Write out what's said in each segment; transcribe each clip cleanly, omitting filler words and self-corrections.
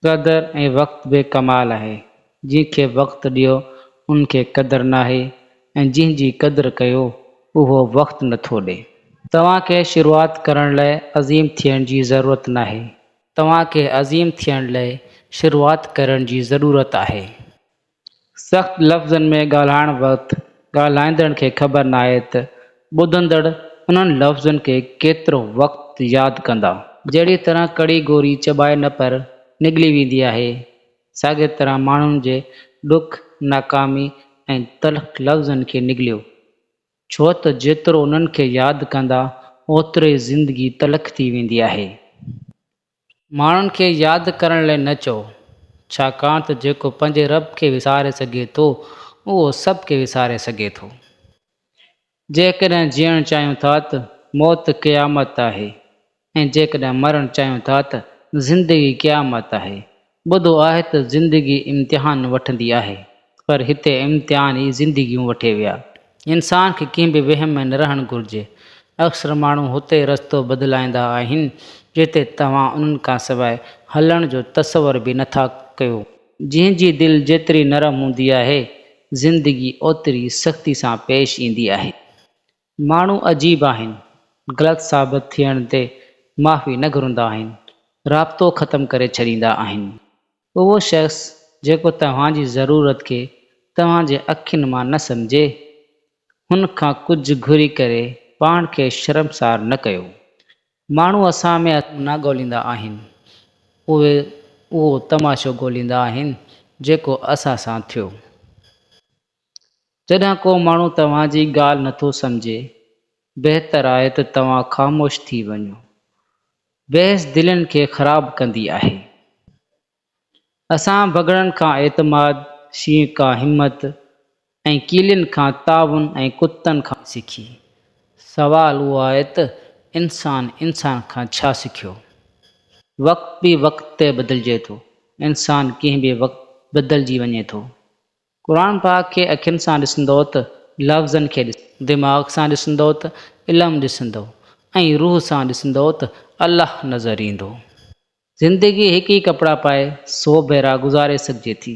क़दुरु ऐं वक़्तु बेकमाल आहे। जंहिंखे वक़्तु ॾियो उनखे क़दुरु नाहे ऐं जंहिंजी क़दुरु कयो उहो वक़्तु नथो ॾे। तव्हांखे शुरूआति करण लाइ अज़ीम थियण जी ज़रूरत नाहे। तव्हांखे अज़ीम थियण लाइ शुरूआति करण जी ज़रूरत आहे। सख़्तु लफ़्ज़नि में ॻाल्हाइण वक़्तु ॻाल्हाईंदड़ खे ख़बर नाहे त ॿुधंदड़ उन्हनि लफ़्ज़नि खे केतिरो वक़्तु यादि कंदा। जहिड़ी तरह कड़ी गोरी चॿाए न पर निगली वेंदी आहे, साॻे तरह माण्हुनि जे ॾुख, नाकामी ऐं तल्ख़ लफ़्ज़नि खे निगलियो, छो त जेतिरो उन्हनि खे यादि कंदा ओतिरो ई ज़िंदगी तल्ख़ थी वेंदी आहे। माण्हुनि खे यादि करण लाइ न चओ, छाकाणि त जेको पंहिंजे रब खे विसारे सघे थो उहो सभ खे विसारे सघे थो। जेकॾहिं जीअण चाहियूं था त मौत क़यामत आहे ऐं जेकॾहिं मरण चाहियूं था त ज़िंदगी क़यामत आहे। ॿुधो आहे त ज़िंदगी इम्तिहान वठंदी आहे, पर हिते इम्तिहान ई ज़िंदगियूं वठे विया। इंसान खे कंहिं बि वहम में न रहणु घुरिजे। अक्सर माण्हू हुते रस्तो बदिलाईंदा आहिनि जिते तव्हां उन्हनि खां सवाइ हलण जो तसवुर बि नथा कयो। जंहिंजी दिलि जेतिरी नरम हूंदी आहे ज़िंदगी ओतिरी सख़्ती सां पेश ईंदी आहे। माण्हू अजीब आहिनि, ग़लति साबित थियण ते माफ़ी न घुरंदा आहिनि, राब्तो ख़तमु करे छॾींदा आहिनि। उहो शख़्स जेको तव्हांजी ज़रूरत खे तव्हांजे अखियुनि मां न सम्झे, हुन खां कुझु घुरी करे पाण खे शर्मसार न कयो। माण्हू असां में न ॻोल्हींदा आहिनि, उहो तमाशो ॻोल्हींदा आहिनि जेको असां सां थियो। जॾहिं को माण्हू तव्हांजी ॻाल्हि नथो सम्झे, बहितर आहे त तव्हां ख़ामोश थी वञो। बहस दिलनि खे ख़राब कंदी आहे। असां भॻड़नि खां एतमाद, शींहं खां हिमत ऐं कीलियुनि खां ताउन ऐं कुतनि खां सिखी। सवाल उहो आहे त इंसान खां छा सिखियो। वक़्तु बि वक़्त ते बदिलिजे थो, इंसान कंहिं बि वक़्तु बदिलिजी वञे थो। क़ुर पाक खे अखियुनि सां ॾिसंदो त लफ़्ज़नि खे ॾिसंदो, दिमाग़ सां ॾिसंदो त इल्मु ॾिसंदो ऐं रूह सां ॾिसंदो त अल्लाह नज़र ईंदो। ज़िंदगी हिकु ई कपिड़ा पाए 100 भेरा गुज़ारे सघिजे थी।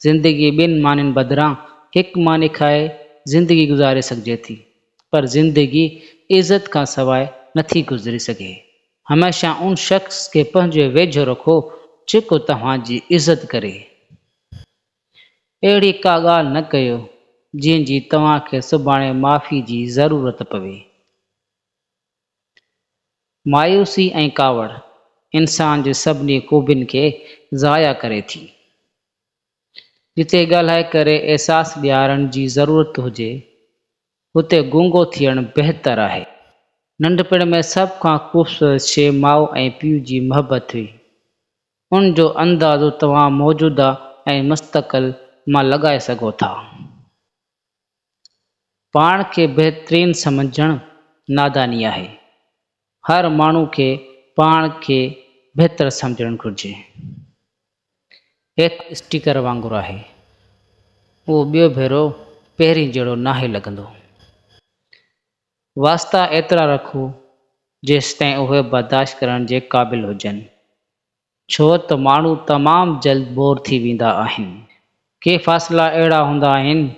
ज़िंदगी ॿिनि मानियुनि बदिरां हिकु मानी खाए ज़िंदगी गुज़ारे सघिजे थी, पर ज़िंदगी इज़त खां सवाइ नथी गुज़री सघे। हमेशह उन शख़्स खे पंहिंजे वेझो रखो जेको तव्हांजी इज़त करे। अहिड़ी का ॻाल्हि न कयो जंहिंजी तव्हांखे सुभाणे माफ़ी जी ज़रूरत पवे। मायूसी ऐं कावड़ इंसान जे सभिनी ख़ूबियुनि खे ज़ाया करे थी। जिते ॻाल्हाए करे अहसास ॾियारण जी ज़रूरत हुजे, हुते गूंगो थियणु बहितर आहे। नंढपण में सभ खां ख़ूबसूरत शइ माउ ऐं पीउ जी मुहबत हुई। उन जो अंदाज़ो तव्हां मौजूदा ऐं मुस्तक़बिल मां लॻाए सघो था। पाण खे बहितरीन सम्झणु नादानी आहे। हर माण्हू खे पाण खे बहितर सम्झणु घुरिजे। हिकु स्टिकर वांगुरु आहे, उहो ॿियो भेरो पहिरीं जहिड़ो नाहे लॻंदो। वास्ता एतिरा रखो जेसिताईं उहे बर्दाश्त करण जे क़ाबिल हुजनि, छो त माण्हू तमामु जल्द बोर थी वेंदा आहिनि। के फ़ासिला अहिड़ा हूंदा आहिनि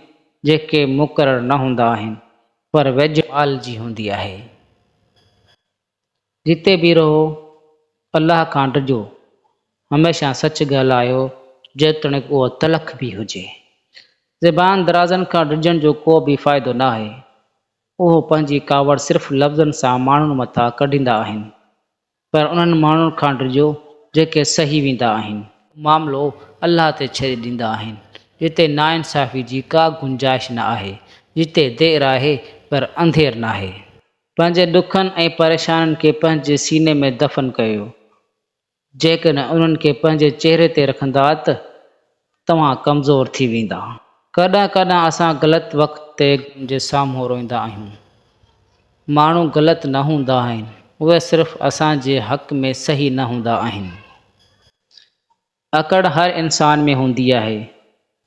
जेके मुक़ररु न हूंदा आहिनि, पर वेझो हाल जी हूंदी आहे। जिते बि रहो अलाह खां डिॼो, हमेशह सच ॻाल्हायो जेतोणीकि उहो तलख़ बि हुजे। ज़बान दराज़नि खां डिॼण जो को बि फ़ाइदो न आहे। उहो पंहिंजी कावड़ सिर्फ़ लफ़्ज़नि सां माण्हुनि मथां कढींदा आहिनि, पर उन्हनि माण्हुनि खां डिॼो जेके सही वेंदा आहिनि। मामिलो अलाह ते छॾे ॾींदा आहिनि। जिते नाइंसाफ़ी जी का गुंजाइश न आहे, जिते देरि आहे पर अंधेर न आहे। पंहिंजे ॾुखनि ऐं परेशानियुनि खे पंहिंजे सीने में दफ़न कयो। जेकॾहिं उन्हनि खे पंहिंजे चहिरे ते रखंदा त तव्हां कमज़ोर थी वेंदा। कॾहिं कॾहिं असां ग़लति वक़्त ते जे साम्हूं रोईंदा आहियूं। माण्हू ग़लति न हूंदा आहिनि, उहे सिर्फ़ असांजे हक़ में सही न हूंदा आहिनि। अकड़ हर इंसान में हूंदी आहे,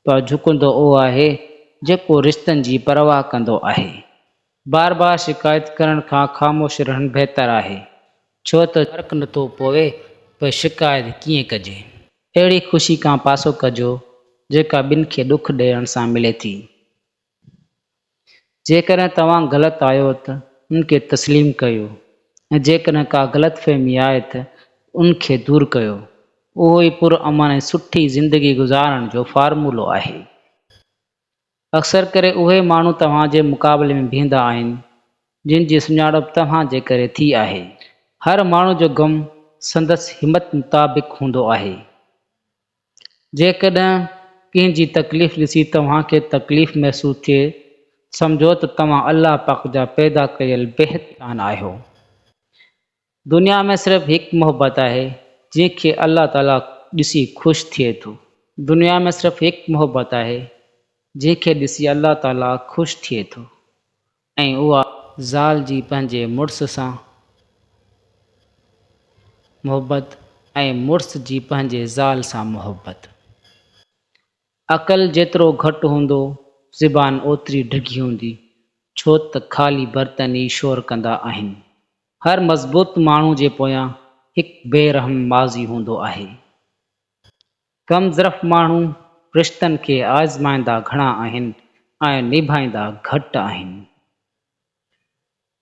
पर झुकंदो उहो आहे जेको रिश्तनि जी परवाह कंदो आहे। बार बार शिकायत करण खां ख़ामोश रहणु बहितर आहे, छो त फ़र्क़ु नथो पवे त शिकायत कीअं कजे। अहिड़ी ख़ुशी खां पासो कजो जेका ॿिनि खे ॾुख ॾियण सां मिले थी। जेकॾहिं तव्हां ग़लति आहियो त उनखे तस्लीम कयो ऐं जेकॾहिं का ग़लतफ़हमी आहे त उनखे दूरि कयो। उहो ई पुरअमन ऐं सुठी ज़िंदगी गुज़ारण जो फ़ॉर्मूलो आहे। अक्सर करे उहे माण्हू तव्हांजे मुक़ाबले में बीहंदा आहिनि जिन जी सुञाणप तव्हां जे करे थी आहे। हर माण्हू जो ग़म संदसि हिमत मुताबिक़ हूंदो आहे। जेकॾहिं कंहिं जी तकलीफ़ ॾिसी तव्हांखे तकलीफ़ महसूस थिए सम्झो त तव्हां अल्लाह पाक जा पैदा कयल बेहद इंसान आहियो। दुनिया में सिर्फ़ु हिकु मोहबत आहे जंहिंखे अल्लाह ताला ॾिसी ख़ुशि थिए थो। दुनिया में सिर्फ़ु हिकु मोहबत आहे जंहिंखे ॾिसी अल्लाह ताला ख़ुशि थिए थो ऐं उहा ज़ाल जी पंहिंजे मुड़ुस सां मोहबत ऐं मुड़ुस जी पंहिंजे ज़ाल सां मोहबत। अक़ल जेतिरो घटि हूंदो ज़बान ओतिरी डिघी हूंदी छो त ख़ाली बर्तन ई शोर कंदा आहिनि। हर मज़बूत माण्हू जे पोयां हिकु बेरहम माज़ी हूंदो आहे। कम ज़रफ़ माण्हू रिश्तनि खे आज़माईंदा घणा आहिनि ऐं निभाईंदा घटि आहिनि।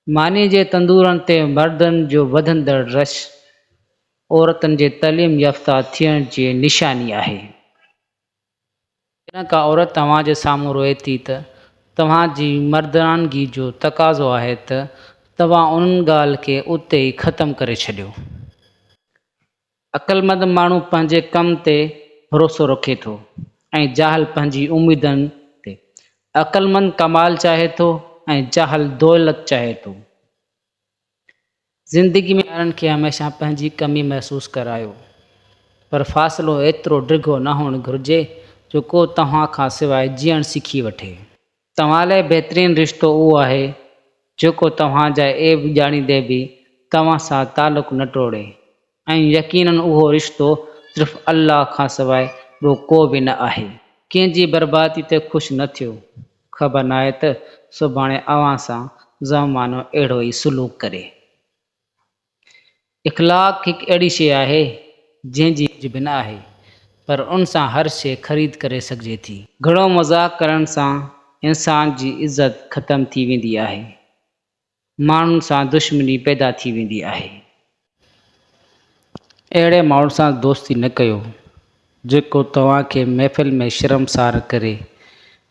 मानी जे तंदूरनि ते मर्दनि जो वधंदड़ रश औरतुनि जे तइलीम याफ़्ता थियण जी निशानी आहे। जॾहिं का औरत तव्हांजे साम्हूं रोए थी त तव्हांजी मर्दानगी जो तक़ाज़ो आहे त तव्हां उन ॻाल्हि खे उते ई ख़तमु करे छॾियो। अक़लमंद माण्हू पंहिंजे कम ते भरोसो रखे थो ऐं जाहिल पंहिंजी उमेदुनि ते। अक़लमंद कमाल चाहे थो ऐं जाहिल दौलत चाहे थो। ज़िंदगी में ॿारनि खे हमेशह पंहिंजी कमी महसूसु करायो पर फ़ासिलो एतिरो डिघो न हुअणु घुरिजे जो को तव्हां खां सवाइ जीअण सिखी वठे। तव्हां लाइ बहितरीनु रिश्तो उहो आहे जेको तव्हांजा ऐब ॼाणींदे बि तव्हां सां तालुक़ु न टोड़े ऐं यक़ीनन उहो रिश्तो सिर्फ़ु अल्लाह खां सवाइ ॿियो को बि न आहे। कंहिंजी बर्बादी ते ख़ुशि न थियो। ख़बर नाहे त सुभाणे अव्हां सां ज़मानो अहिड़ो ई सलूक करे। इख़लाक़ हिकु अहिड़ी शइ आहे जंहिंजी कुझु बि न आहे पर उन सां हर शइ ख़रीद करे सघिजे थी। घणो मज़ाक़ करण सां इंसान जी इज़त ख़तम थी वेंदी आहे। माण्हुनि सां दुश्मनी पैदा थी वेंदी आहे। अहिड़े माण्हू सां दोस्ती न कयो जेको तव्हांखे महफ़िल में शर्मसार करे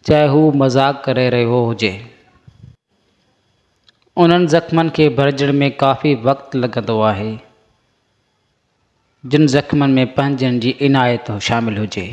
चाहे हू मज़ाक़ करे रहियो हुजे। उन्हनि ज़ख़्मनि खे भरिजण में काफ़ी वक़्तु लॻंदो आहे जिन ज़ख़्मनि में पंहिंजनि जी इनायत शामिलु हुजे।